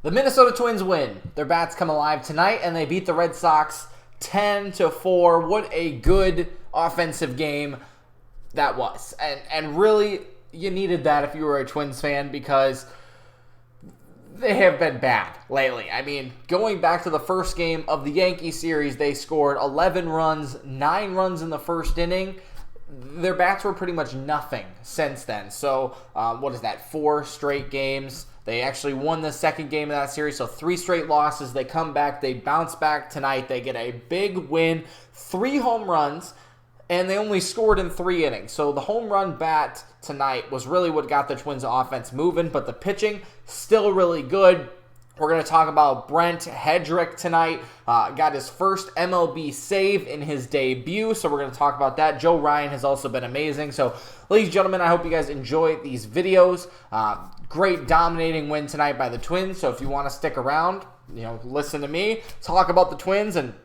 The Minnesota Twins win. Their bats come alive tonight, and they beat the Red Sox 10-4. What a good offensive game that was. And really, you needed that if you were a Twins fan because they have been bad lately. I mean, going back to the first game of the Yankee series, they scored 11 runs, 9 runs in the first inning. Their bats were pretty much nothing since then. So, what is that, 4 straight games? They actually won the second game of that series, so 3 straight losses. They come back, they bounce back tonight. They get a big win, 3 home runs, and they only scored in 3 innings. So the home run bat tonight was really what got the Twins offense moving, but the pitching, still really good. We're going to talk about Brent Headrick tonight. Got his first MLB save in his debut, so we're going to talk about that. Joe Ryan has also been amazing. So, ladies and gentlemen, I hope you guys enjoy these videos. Great dominating win tonight by the Twins, so if you want to stick around, listen to me talk about the Twins and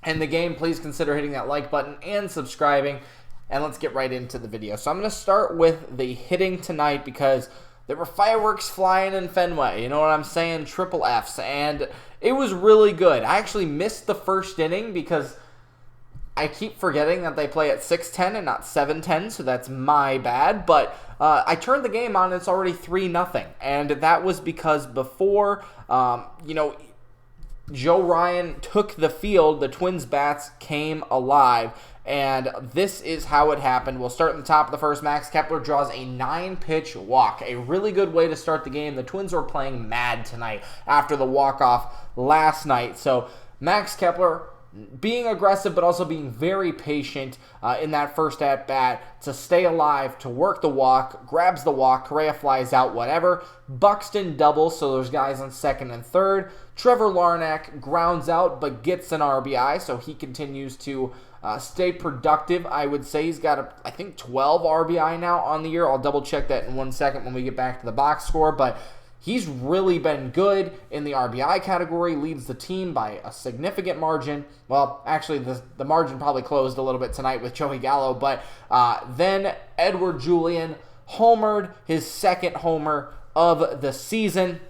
the game, please consider hitting that like button and subscribing, and let's get right into the video. So I'm going to start with the hitting tonight because there were fireworks flying in Fenway, you know what I'm saying? Triple Fs, and it was really good. I actually missed the first inning because I keep forgetting that they play at 6:10 and not 7:10, so that's my bad. But I turned the game on, and it's already 3-0, and that was because before, Joe Ryan took the field, the Twins' bats came alive, and this is how it happened. We'll start at the top of the first. Max Kepler draws a 9-pitch walk. A really good way to start the game. The Twins were playing mad tonight after the walk-off last night. So Max Kepler being aggressive but also being very patient in that first at-bat to stay alive, to work the walk, grabs the walk, Correa flies out, whatever. Buxton doubles, so there's guys on second and third. Trevor Larnach grounds out but gets an RBI, so he continues to stay productive. I would say he's got, I think, 12 RBI now on the year. I'll double-check that in 1 second when we get back to the box score, but he's really been good in the RBI category, leads the team by a significant margin. Well, actually, the margin probably closed a little bit tonight with Joey Gallo, but then Edouard Julien homered, his second homer of the season,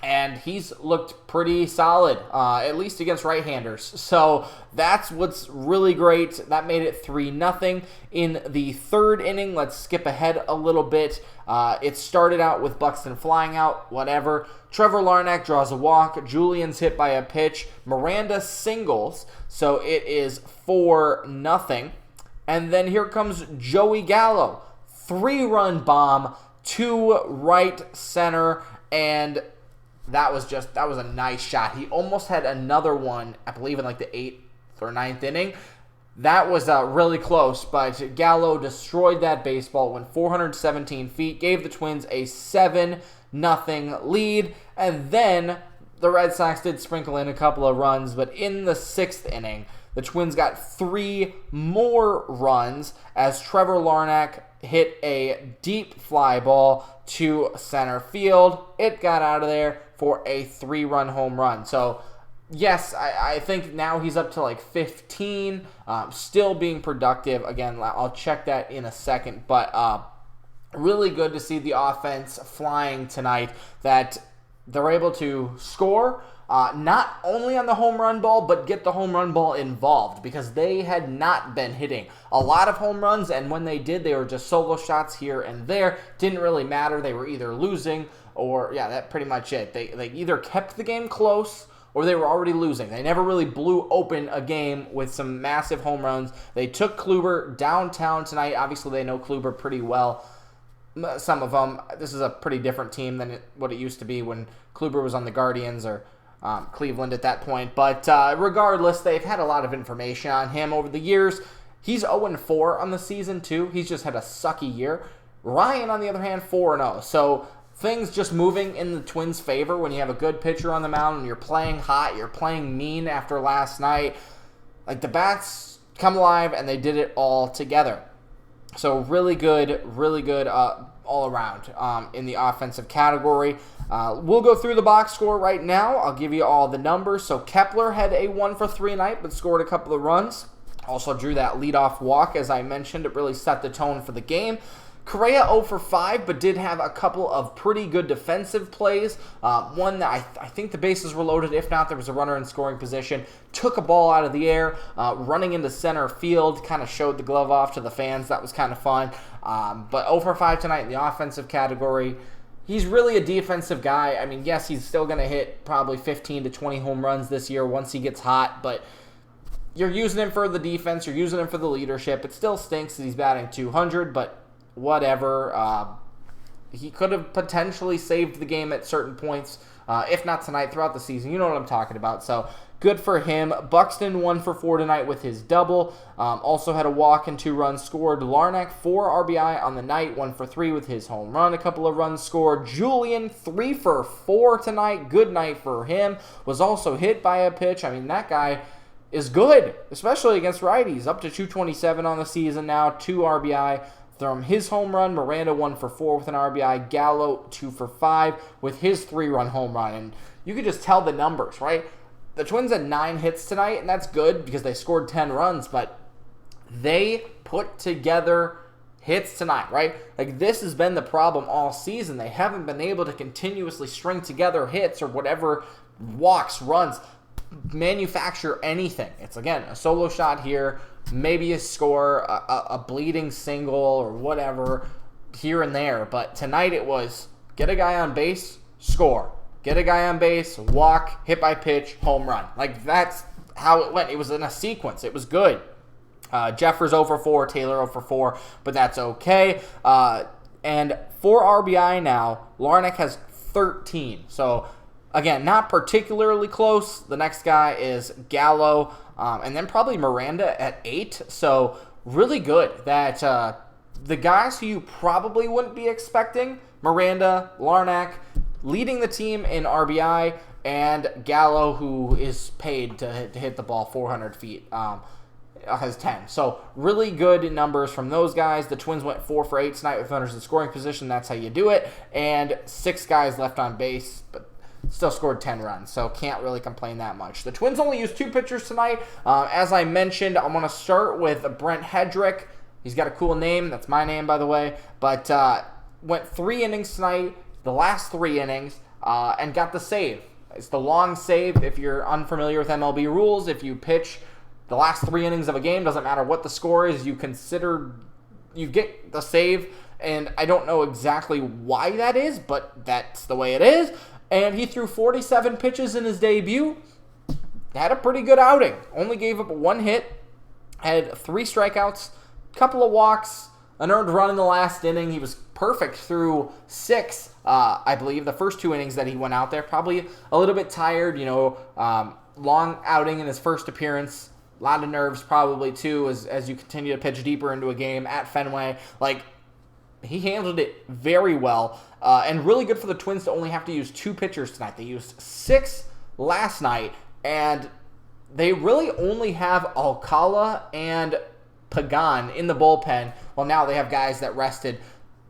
and he's looked pretty solid, at least against right-handers. So that's what's really great. That made it 3-0 in the third inning. Let's skip ahead a little bit. It started out with Buxton flying out, whatever. Trevor Larnach draws a walk. Julian's hit by a pitch. Miranda singles, so it is 4-0. And then here comes Joey Gallo. 3-run bomb to right center, and that was a nice shot. He almost had another one, I believe, in like the 8th or 9th inning. That was really close, but Gallo destroyed that baseball, went 417 feet, gave the Twins a 7-0 lead, and then the Red Sox did sprinkle in a couple of runs, but in the 6th inning, the Twins got 3 more runs as Trevor Larnach hit a deep fly ball to center field. It got out of there for a 3-run home run. So, yes, I think now he's up to like 15, still being productive. Again, I'll check that in a second, but really good to see the offense flying tonight, that they're able to score, not only on the home run ball, but get the home run ball involved, because they had not been hitting a lot of home runs, and when they did, they were just solo shots here and there. Didn't really matter. They were either losing or, yeah, that's pretty much it. They either kept the game close or they were already losing. They never really blew open a game with some massive home runs. They took Kluber downtown tonight. Obviously, they know Kluber pretty well. Some of them. This is a pretty different team than what it used to be when Kluber was on the Guardians or Cleveland at that point. But regardless, they've had a lot of information on him over the years. He's 0-4 on the season, too. He's just had a sucky year. Ryan, on the other hand, 4-0. So things just moving in the Twins' favor when you have a good pitcher on the mound and you're playing hot, you're playing mean after last night. Like, the bats come alive, and they did it all together. So really good all around in the offensive category. We'll go through the box score right now. I'll give you all the numbers. So Kepler had a 1-for-3 night, but scored a couple of runs. Also drew that leadoff walk, as I mentioned. It really set the tone for the game. Correa 0 for 5, but did have a couple of pretty good defensive plays. One that I think the bases were loaded. If not, there was a runner in scoring position. Took a ball out of the air, running into center field, kind of showed the glove off to the fans. That was kind of fun. But 0 for 5 tonight in the offensive category. He's really a defensive guy. I mean, yes, he's still going to hit probably 15 to 20 home runs this year once he gets hot, but you're using him for the defense. You're using him for the leadership. It still stinks that he's batting 200, but whatever. He could have potentially saved the game at certain points, if not tonight, throughout the season. You know what I'm talking about. So good for him. Buxton 1 for 4 tonight with his double. Also had a walk and 2 runs scored. Larnach 4 RBI on the night, 1 for 3 with his home run. A couple of runs scored. Julien 3 for 4 tonight. Good night for him. Was also hit by a pitch. I mean, that guy is good, especially against righties. Up to 227 on the season now. 2 RBI. From his home run, Miranda 1 for 4 with an RBI. Gallo 2 for 5 with his 3-run home run. And you could just tell the numbers, right? The Twins had 9 hits tonight, and that's good because they scored 10 runs, but they put together hits tonight, right? Like, this has been the problem all season. They haven't been able to continuously string together hits or whatever, walks, runs, manufacture anything. It's, again, a solo shot here, maybe a score, a bleeding single or whatever here and there. But tonight it was get a guy on base, score. Get a guy on base, walk, hit by pitch, home run. Like, that's how it went. It was in a sequence. It was good. Jeffers 0 for 4, Taylor 0 for 4, but that's okay. And 4 RBI now. Larnach has 13. So, again, not particularly close. The next guy is Gallo, and then probably Miranda at 8. So, really good that the guys who you probably wouldn't be expecting, Miranda, Larnach, leading the team in RBI, and Gallo, who is paid to hit the ball 400 feet, has 10. So really good numbers from those guys. The Twins went 4 for 8 tonight with runners in scoring position. That's how you do it. And 6 guys left on base, but still scored 10 runs, so can't really complain that much. The Twins only used 2 pitchers tonight. As I mentioned, I'm going to start with Brent Headrick. He's got a cool name. That's my name, by the way. But went 3 innings tonight, the last 3 innings, and got the save. It's the long save. If you're unfamiliar with MLB rules, if you pitch the last 3 innings of a game, doesn't matter what the score is, you get the save. And I don't know exactly why that is, but that's the way it is. And he threw 47 pitches in his debut. Had a pretty good outing. Only gave up 1 hit. Had 3 strikeouts, couple of walks, an earned run in the last inning. He was perfect through 6, I believe, the first 2 innings that he went out there. Probably a little bit tired, long outing in his first appearance. A lot of nerves probably, too, as you continue to pitch deeper into a game at Fenway. Like, he handled it very well, and really good for the Twins to only have to use 2 pitchers tonight. They used 6 last night, and they really only have Alcala and Pagan in the bullpen. Well, now they have guys that rested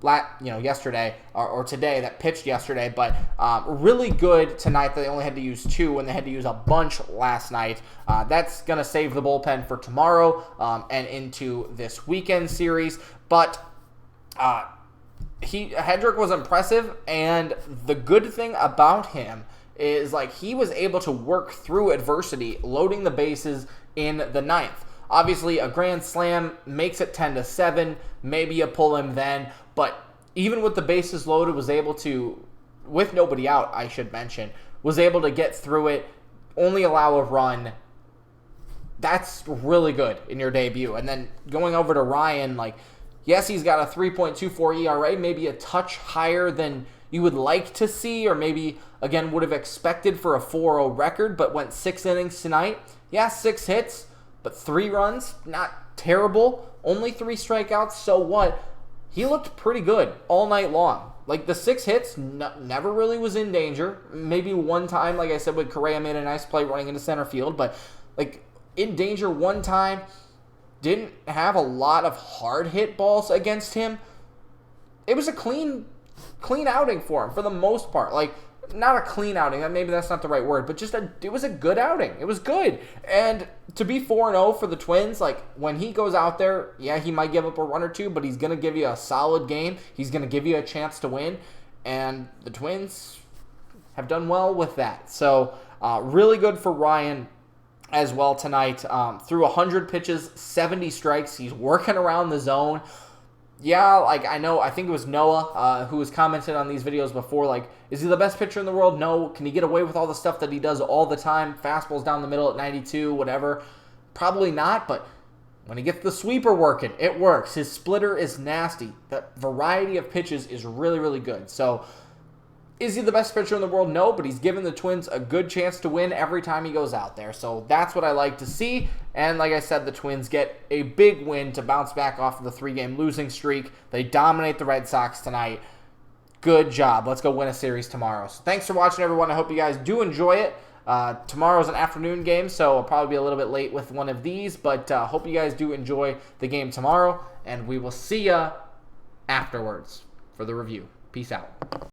yesterday or today that pitched yesterday, but really good tonight that they only had to use 2 when they had to use a bunch last night. That's going to save the bullpen for tomorrow and into this weekend series, but Headrick was impressive, and the good thing about him is he was able to work through adversity, loading the bases in the 9th. Obviously, a grand slam makes it 10-7. Maybe you pull him then. But even with the bases loaded, was able to, with nobody out, I should mention, was able to get through it, only allow a run. That's really good in your debut. And then going over to Ryan, yes, he's got a 3.24 ERA, maybe a touch higher than you would like to see, or maybe, again, would have expected for a 4-0 record, but went 6 innings tonight. Yeah, 6 hits. But 3 runs, not terrible. Only 3 strikeouts, so what? He looked pretty good all night long. The 6 hits, never really was in danger. Maybe one time, like I said, with Correa made a nice play running into center field. But, in danger one time. Didn't have a lot of hard hit balls against him. It was a clean outing for him for the most part. not a clean outing. Maybe that's not the right word, but it was a good outing. It was good. And to be 4-0 for the Twins, like, when he goes out there, yeah, he might give up a run or two, but he's going to give you a solid game. He's going to give you a chance to win. And the Twins have done well with that. So, really good for Ryan as well tonight. Threw 100 pitches, 70 strikes. He's working around the zone. Yeah, like, I think it was Noah who was commented on these videos before, like, is he the best pitcher in the world? No. Can he get away with all the stuff that he does all the time? Fastballs down the middle at 92, whatever. Probably not, but when he gets the sweeper working, it works. His splitter is nasty. The variety of pitches is really, really good. So, is he the best pitcher in the world? No, but he's given the Twins a good chance to win every time he goes out there. So that's what I like to see. And like I said, the Twins get a big win to bounce back off of the 3-game losing streak. They dominate the Red Sox tonight. Good job. Let's go win a series tomorrow. So thanks for watching, everyone. I hope you guys do enjoy it. Tomorrow's an afternoon game, so I'll probably be a little bit late with one of these. But hope you guys do enjoy the game tomorrow. And we will see ya afterwards for the review. Peace out.